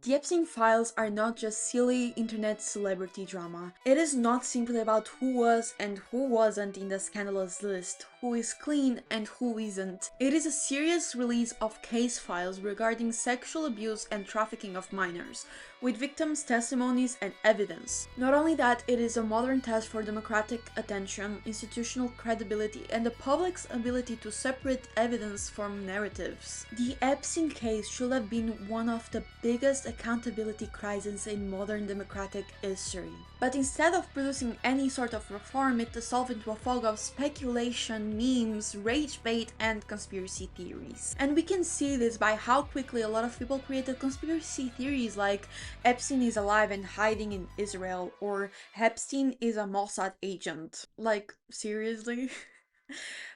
The Epstein files are not just silly internet celebrity drama. It is not simply about who was and who wasn't in the scandalous list, who is clean and who isn't. It is a serious release of case files regarding sexual abuse and trafficking of minors, with victims' testimonies and evidence. Not only that, it is a modern test for democratic attention, institutional credibility, and the public's ability to separate evidence from narratives. The Epstein case should have been one of the biggest accountability crises in modern democratic history. But instead of producing any sort of reform, it dissolved into a fog of speculation, memes, rage bait, and conspiracy theories. And we can see this by how quickly a lot of people created conspiracy theories like Epstein is alive and hiding in Israel, or Epstein is a Mossad agent. Like, seriously?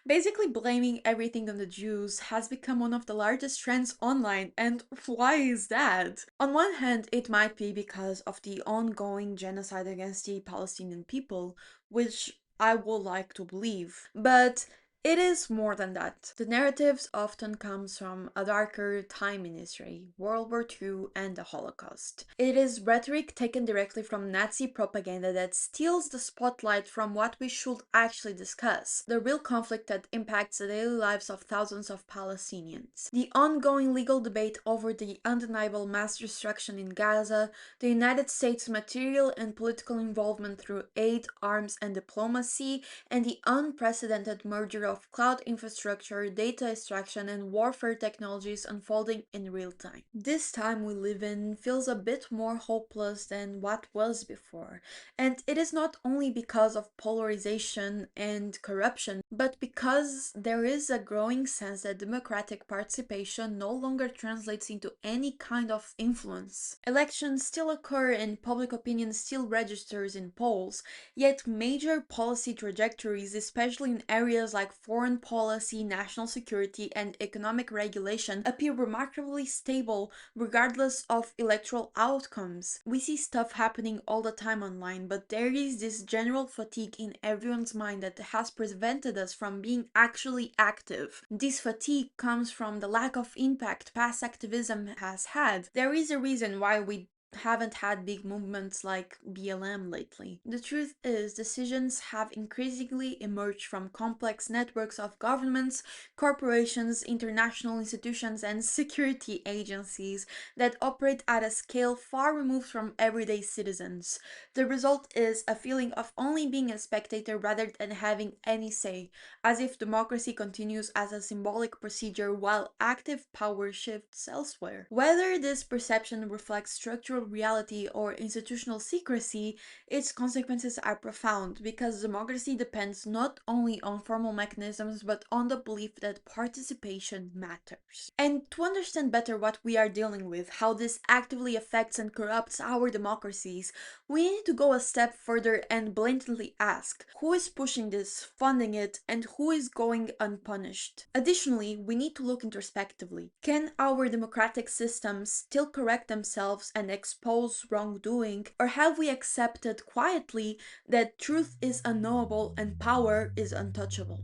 Basically, blaming everything on the Jews has become one of the largest trends online, and why is that? On one hand, it might be because of the ongoing genocide against the Palestinian people, which I would like to believe, but it is more than that. The narratives often comes from a darker time in history, World War II and the Holocaust. It is rhetoric taken directly from Nazi propaganda that steals the spotlight from what we should actually discuss, the real conflict that impacts the daily lives of thousands of Palestinians. The ongoing legal debate over the undeniable mass destruction in Gaza, the United States' material and political involvement through aid, arms, and diplomacy, and the unprecedented merger of cloud infrastructure, data extraction, and warfare technologies unfolding in real time. This time we live in feels a bit more hopeless than what was before, and it is not only because of polarization and corruption, but because there is a growing sense that democratic participation no longer translates into any kind of influence. Elections still occur and public opinion still registers in polls, yet major policy trajectories, especially in areas like foreign policy, national security, and economic regulation, appear remarkably stable regardless of electoral outcomes. We see stuff happening all the time online, but there is this general fatigue in everyone's mind that has prevented us from being actually active. This fatigue comes from the lack of impact past activism has had. There is a reason why we haven't had big movements like BLM lately. The truth is, decisions have increasingly emerged from complex networks of governments, corporations, international institutions, and security agencies that operate at a scale far removed from everyday citizens. The result is a feeling of only being a spectator rather than having any say, as if democracy continues as a symbolic procedure while active power shifts elsewhere. Whether this perception reflects structural reality or institutional secrecy, its consequences are profound because democracy depends not only on formal mechanisms but on the belief that participation matters. And to understand better what we are dealing with, how this actively affects and corrupts our democracies, we need to go a step further and blatantly ask, who is pushing this, funding it, and who is going unpunished? Additionally, we need to look introspectively. Can our democratic systems still correct themselves and expose wrongdoing, or have we accepted quietly that truth is unknowable and power is untouchable?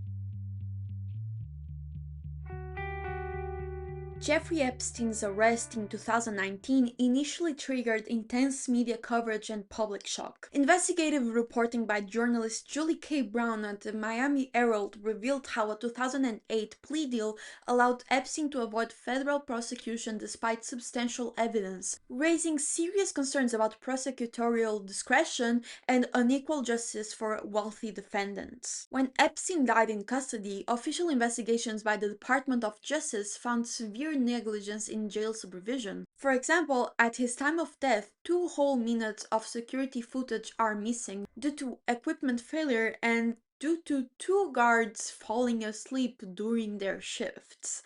Jeffrey Epstein's arrest in 2019 initially triggered intense media coverage and public shock. Investigative reporting by journalist Julie K. Brown at the Miami Herald revealed how a 2008 plea deal allowed Epstein to avoid federal prosecution despite substantial evidence, raising serious concerns about prosecutorial discretion and unequal justice for wealthy defendants. When Epstein died in custody, official investigations by the Department of Justice found severe negligence in jail supervision. For example, at his time of death, 2 whole minutes of security footage are missing due to equipment failure and due to 2 guards falling asleep during their shifts.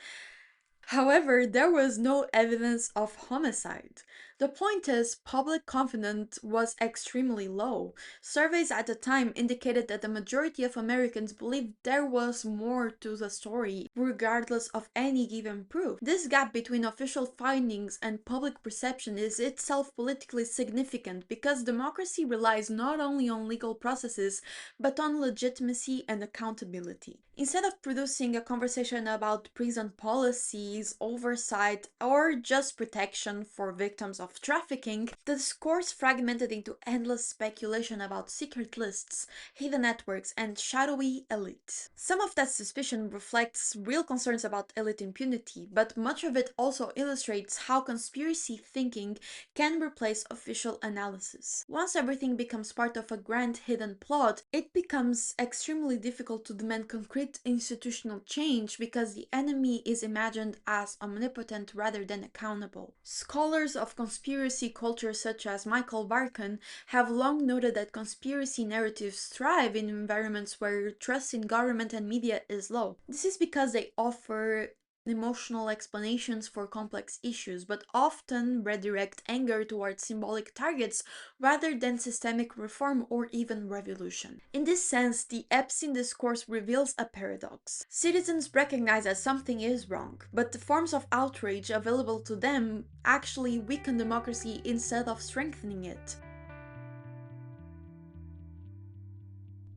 However, there was no evidence of homicide. The point is, public confidence was extremely low. Surveys at the time indicated that the majority of Americans believed there was more to the story, regardless of any given proof. This gap between official findings and public perception is itself politically significant because democracy relies not only on legal processes, but on legitimacy and accountability. Instead of producing a conversation about prison policy, policies, oversight, or just protection for victims of trafficking, the discourse fragmented into endless speculation about secret lists, hidden networks, and shadowy elites. Some of that suspicion reflects real concerns about elite impunity, but much of it also illustrates how conspiracy thinking can replace official analysis. Once everything becomes part of a grand hidden plot, it becomes extremely difficult to demand concrete institutional change because the enemy is imagined as omnipotent rather than accountable. Scholars of conspiracy culture such as Michael Barkan have long noted that conspiracy narratives thrive in environments where trust in government and media is low. This is because they offer emotional explanations for complex issues, but often redirect anger towards symbolic targets rather than systemic reform or even revolution. In this sense, the Epstein discourse reveals a paradox. Citizens recognize that something is wrong, but the forms of outrage available to them actually weaken democracy instead of strengthening it.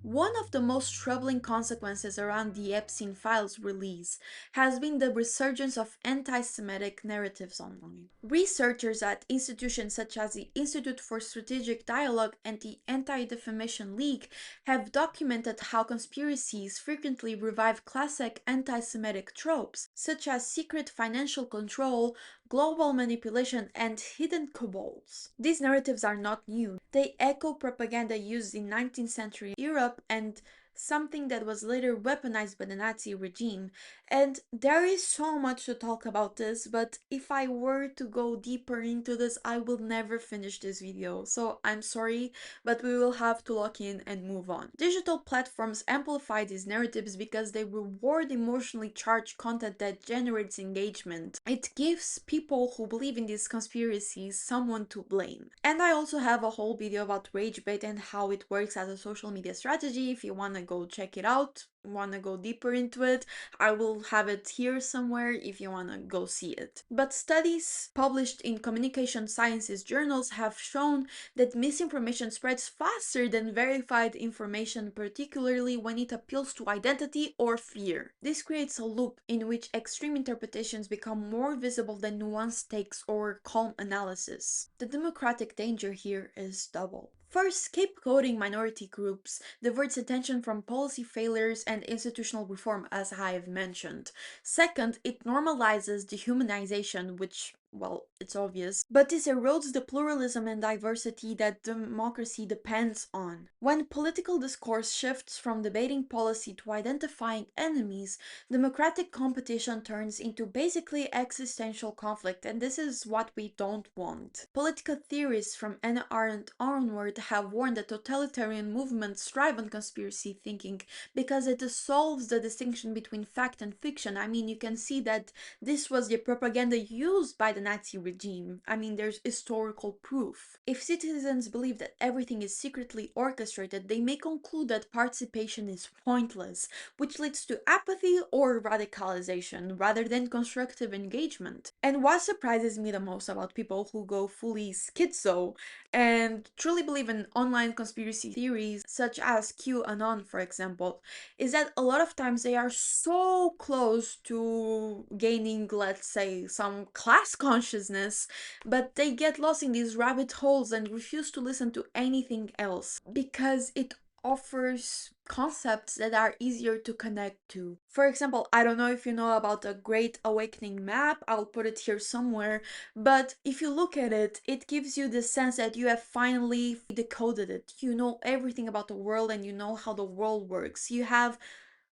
One of the most troubling consequences around the Epstein files release has been the resurgence of anti-Semitic narratives online. Researchers at institutions such as the Institute for Strategic Dialogue and the Anti-Defamation League have documented how conspiracies frequently revive classic anti-Semitic tropes, such as secret financial control, global manipulation, and hidden cabals. These narratives are not new. They echo propaganda used in 19th century Europe and something that was later weaponized by the Nazi regime. And there is so much to talk about this, but if I were to go deeper into this, I will never finish this video. So I'm sorry, but we will have to lock in and move on. Digital platforms amplify these narratives because they reward emotionally charged content that generates engagement. It gives people who believe in these conspiracies someone to blame. And I also have a whole video about rage bait and how it works as a social media strategy. If you want to go check it out, want to go deeper into it, I will have it here somewhere if you want to go see it. But studies published in communication sciences journals have shown that misinformation spreads faster than verified information, particularly when it appeals to identity or fear. This creates a loop in which extreme interpretations become more visible than nuanced takes or calm analysis. The democratic danger here is double. First, scapegoating minority groups diverts attention from policy failures and institutional reform, as I have mentioned. Second, it normalizes dehumanization, which, well, it's obvious, but this erodes the pluralism and diversity that democracy depends on. When political discourse shifts from debating policy to identifying enemies, democratic competition turns into basically existential conflict, and this is what we don't want. Political theorists from Anna Arendt onward have warned that totalitarian movements thrive on conspiracy thinking because it dissolves the distinction between fact and fiction. I mean, you can see that this was the propaganda used by the Nazi regime. I mean, there's historical proof. If citizens believe that everything is secretly orchestrated, they may conclude that participation is pointless, which leads to apathy or radicalization rather than constructive engagement. And what surprises me the most about people who go fully schizo and truly believe in online conspiracy theories, such as QAnon, for example, is that a lot of times they are so close to gaining, let's say, some class consciousness, but they get lost in these rabbit holes and refuse to listen to anything else because it offers concepts that are easier to connect to. For example, I don't know if you know about the Great Awakening map, I'll put it here somewhere, but if you look at it, it gives you the sense that you have finally decoded it. You know everything about the world and you know how the world works. You have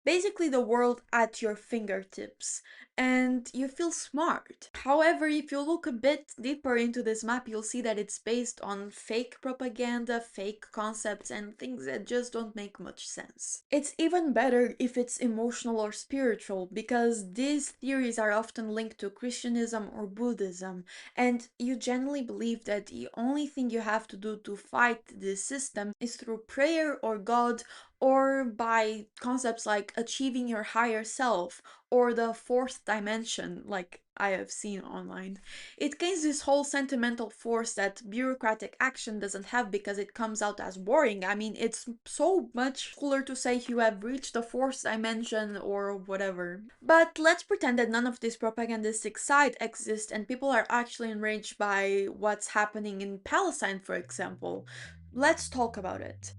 basically the world at your fingertips and you feel smart. However, if you look a bit deeper into this map, you'll see that it's based on fake propaganda, fake concepts, and things that just don't make much sense. It's even better if it's emotional or spiritual, because these theories are often linked to Christianism or Buddhism, and you generally believe that the only thing you have to do to fight this system is through prayer or God, or by concepts like achieving your higher self, or the fourth dimension, like I have seen online. It gains this whole sentimental force that bureaucratic action doesn't have because it comes out as boring. I mean, it's so much cooler to say you have reached the fourth dimension or whatever. But let's pretend that none of this propagandistic side exists and people are actually enraged by what's happening in Palestine, for example. Let's talk about it.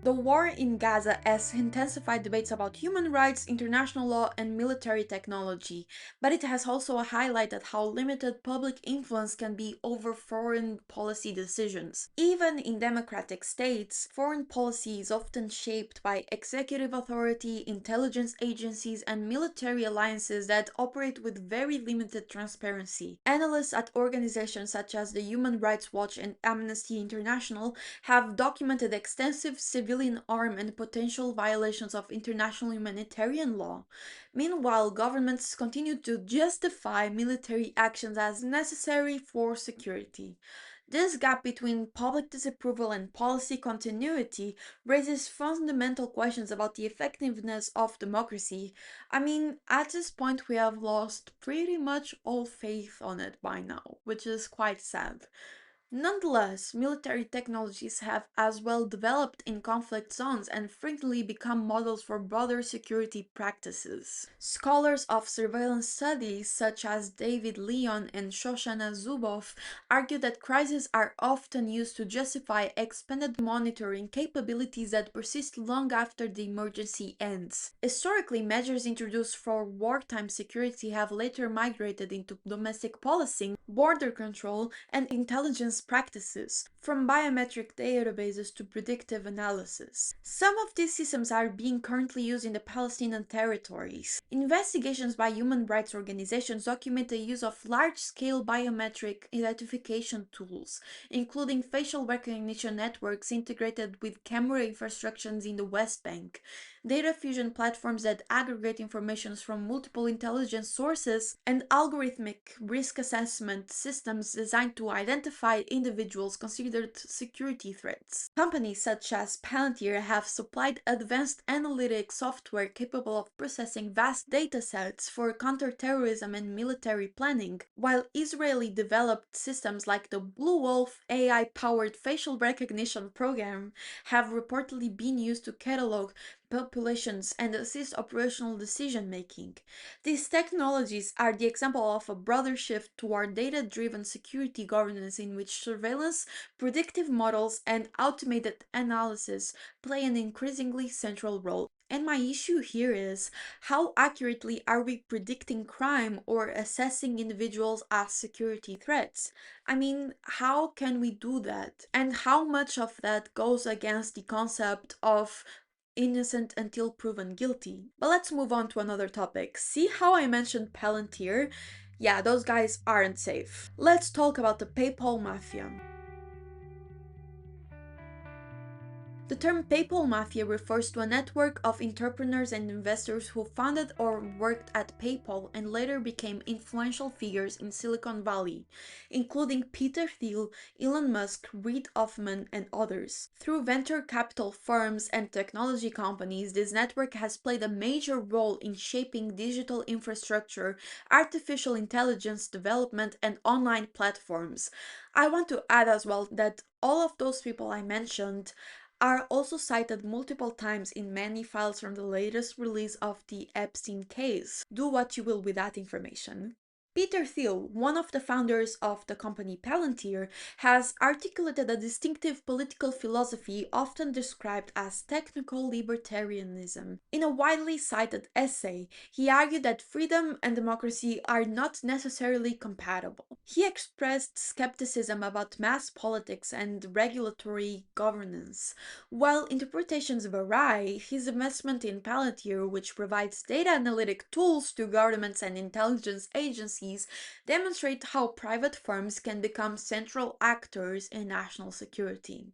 The war in Gaza has intensified debates about human rights, international law, and military technology, but it has also highlighted how limited public influence can be over foreign policy decisions. Even in democratic states, foreign policy is often shaped by executive authority, intelligence agencies, and military alliances that operate with very limited transparency. Analysts at organizations such as the Human Rights Watch and Amnesty International have documented extensive civilian arm and potential violations of international humanitarian law. Meanwhile, governments continue to justify military actions as necessary for security. This gap between public disapproval and policy continuity raises fundamental questions about the effectiveness of democracy. I mean, at this point, we have lost pretty much all faith on it by now, which is quite sad. Nonetheless, military technologies have as well developed in conflict zones and frequently become models for broader security practices. Scholars of surveillance studies such as David Leon and Shoshana Zuboff argue that crises are often used to justify expanded monitoring capabilities that persist long after the emergency ends. Historically, measures introduced for wartime security have later migrated into domestic policing, border control, and intelligence practices, from biometric databases to predictive analysis. Some of these systems are being currently used in the Palestinian territories. Investigations by human rights organizations document the use of large-scale biometric identification tools, including facial recognition networks integrated with camera infrastructures in the West Bank, data fusion platforms that aggregate information from multiple intelligence sources, and algorithmic risk assessment systems designed to identify individuals considered security threats. Companies such as Palantir have supplied advanced analytic software capable of processing vast datasets for counterterrorism and military planning, while Israeli developed systems like the Blue Wolf AI-powered facial recognition program have reportedly been used to catalog populations and assist operational decision making. These technologies are the example of a broader shift toward data-driven security governance in which surveillance, predictive models, and automated analysis play an increasingly central role. And my issue here is, how accurately are we predicting crime or assessing individuals as security threats? I mean, how can we do that? And how much of that goes against the concept of innocent until proven guilty? But let's move on to another topic. See how I mentioned Palantir? Yeah, those guys aren't safe. Let's talk about the PayPal Mafia. The term PayPal Mafia refers to a network of entrepreneurs and investors who founded or worked at PayPal and later became influential figures in Silicon Valley, including Peter Thiel, Elon Musk, Reid Hoffman, and others. Through venture capital firms and technology companies, this network has played a major role in shaping digital infrastructure, artificial intelligence development, and online platforms. I want to add as well that all of those people I mentioned are also cited multiple times in many files from the latest release of the Epstein case. Do what you will with that information. Peter Thiel, one of the founders of the company Palantir, has articulated a distinctive political philosophy often described as technical libertarianism. In a widely cited essay, he argued that freedom and democracy are not necessarily compatible. He expressed skepticism about mass politics and regulatory governance. While interpretations vary, his investment in Palantir, which provides data analytic tools to governments and intelligence agencies, demonstrate how private firms can become central actors in national security.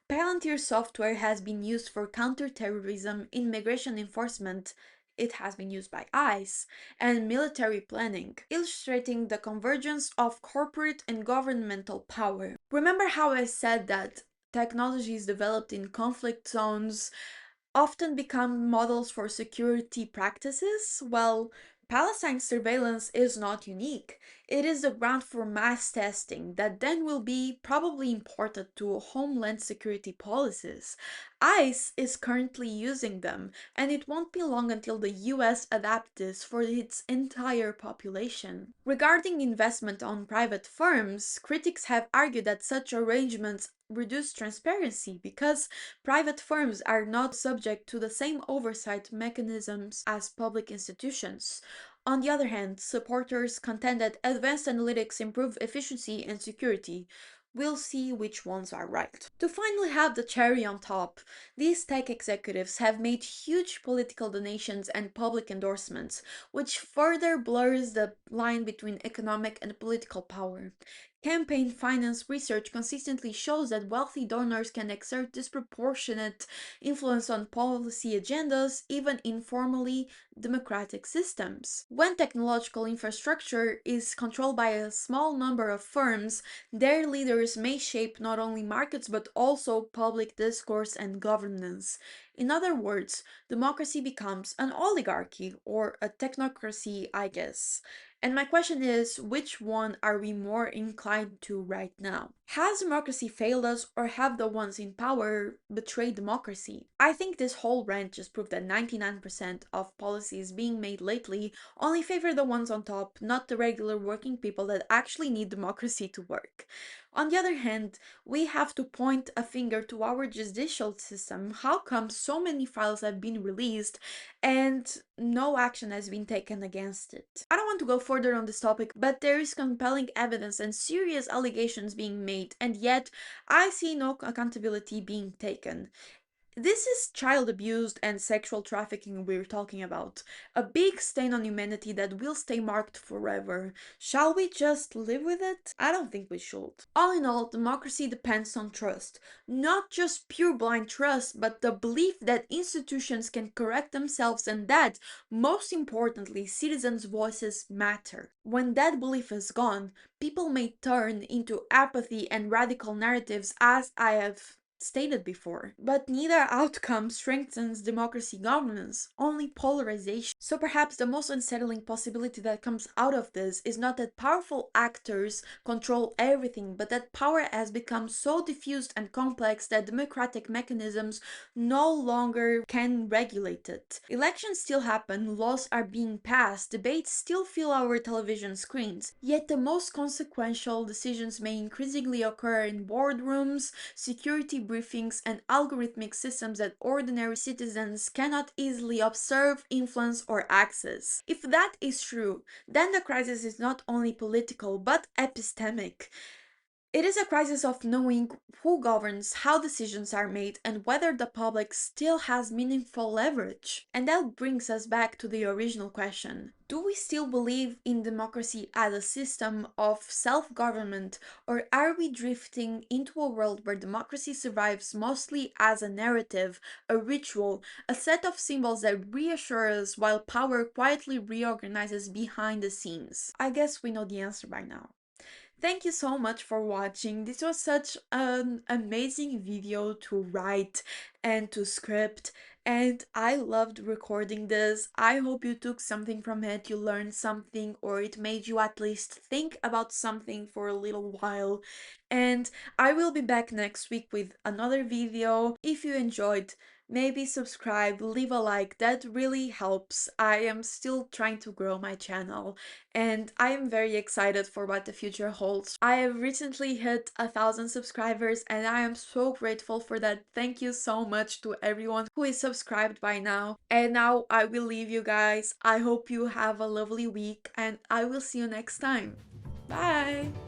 Palantir software has been used for counterterrorism, immigration enforcement, it has been used by ICE, and military planning, illustrating the convergence of corporate and governmental power. Remember how I said that technology is developed in conflict zones often become models for security practices. Well, Palestine's surveillance is not unique. It is the ground for mass testing that then will be probably imported to homeland security policies. ICE is currently using them, and it won't be long until the US adapts this for its entire population. Regarding investment on private firms, critics have argued that such arrangements reduce transparency because private firms are not subject to the same oversight mechanisms as public institutions. On the other hand, supporters contend that advanced analytics improve efficiency and security. We'll see which ones are right. To finally have the cherry on top, these tech executives have made huge political donations and public endorsements, which further blurs the line between economic and political power. Campaign finance research consistently shows that wealthy donors can exert disproportionate influence on policy agendas, even in formally democratic systems. When technological infrastructure is controlled by a small number of firms, their leaders may shape not only markets but also public discourse and governance. In other words, democracy becomes an oligarchy or a technocracy, I guess. And my question is, which one are we more inclined to right now? Has democracy failed us, or have the ones in power betrayed democracy? I think this whole rant just proved that 99% of policies being made lately only favor the ones on top, not the regular working people that actually need democracy to work. On the other hand, we have to point a finger to our judicial system. How come so many files have been released and no action has been taken against it? I don't want to go further on this topic, but there is compelling evidence and serious allegations being made, and yet I see no accountability being taken. This is child abuse and sexual trafficking we're talking about. A big stain on humanity that will stay marked forever. Shall we just live with it? I don't think we should. All in all, democracy depends on trust. Not just pure blind trust, but the belief that institutions can correct themselves and that, most importantly, citizens' voices matter. When that belief is gone, people may turn into apathy and radical narratives, as I have stated before. But neither outcome strengthens democracy governance, only polarization. So perhaps the most unsettling possibility that comes out of this is not that powerful actors control everything, but that power has become so diffused and complex that democratic mechanisms no longer can regulate it. Elections still happen, laws are being passed, debates still fill our television screens, yet the most consequential decisions may increasingly occur in boardrooms, security briefings, and algorithmic systems that ordinary citizens cannot easily observe, influence, or access. If that is true, then the crisis is not only political but epistemic. It is a crisis of knowing who governs, how decisions are made, and whether the public still has meaningful leverage. And that brings us back to the original question. Do we still believe in democracy as a system of self-government, or are we drifting into a world where democracy survives mostly as a narrative, a ritual, a set of symbols that reassure us while power quietly reorganizes behind the scenes? I guess we know the answer by now. Thank you so much for watching. This was such an amazing video to write and to script, and I loved recording this. I hope you took something from it, you learned something, or it made you at least think about something for a little while. And I will be back next week with another video. If you enjoyed, maybe subscribe, leave a like, that really helps. I am still trying to grow my channel and I am very excited for what the future holds. I have recently hit 1,000 subscribers and I am so grateful for that. Thank you so much to everyone who is subscribed by now. And now I will leave you guys. I hope you have a lovely week and I will see you next time. Bye!